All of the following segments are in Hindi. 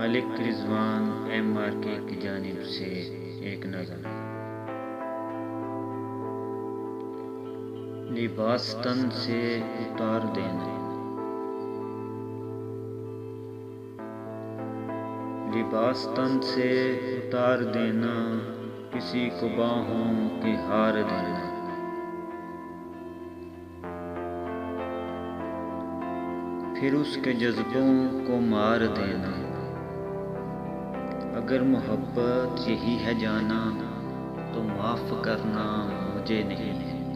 मलिक रिजवान MRK की जानिब से एक नज़म। लिबास तन से उतार देना, लिबास तन से उतार देना, किसी को बाहों की हार देना। फिर उसके जज्बों को मार देना। अगर मोहब्बत यही है जाना, तो माफ करना मुझे नहीं है।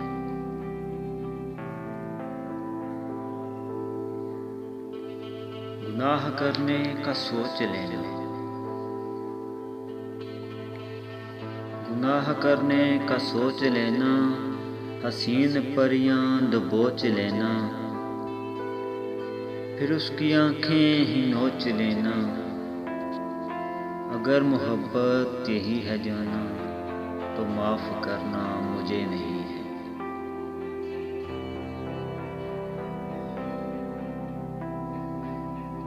गुनाह करने का सोच लेना, गुनाह करने का सोच लेना, हसीन परियां दबोच लेना। फिर उसकी आंखें ही नोच लेना। अगर मोहब्बत यही है जाना, तो माफ करना मुझे नहीं है।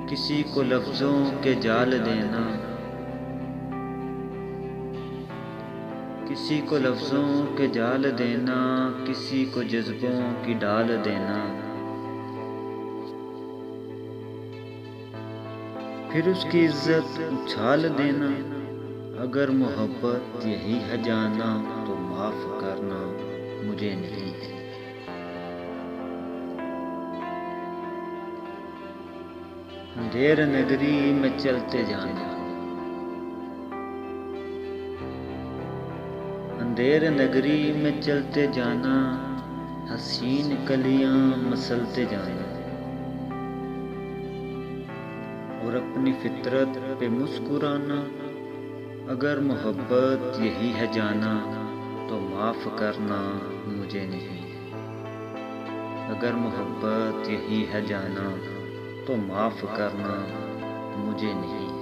किसी को लफ्जों के जाल देना, किसी को लफ्जों के जाल देना, किसी को जज्बों की डाल देना। फिर उसकी इज्जत उछाल देना। अगर मोहब्बत यही है जाना, तो माफ करना मुझे नहीं है। अंधेर नगरी में चलते जाना, अंधेर नगरी में चलते जाना, हसीन कलियां मसलते जाना। और अपनी फितरत पे मुस्कुराना। अगर मोहब्बत यही है जाना, तो माफ करना मुझे नहीं है। अगर मोहब्बत यही है जाना, तो माफ करना मुझे नहीं है।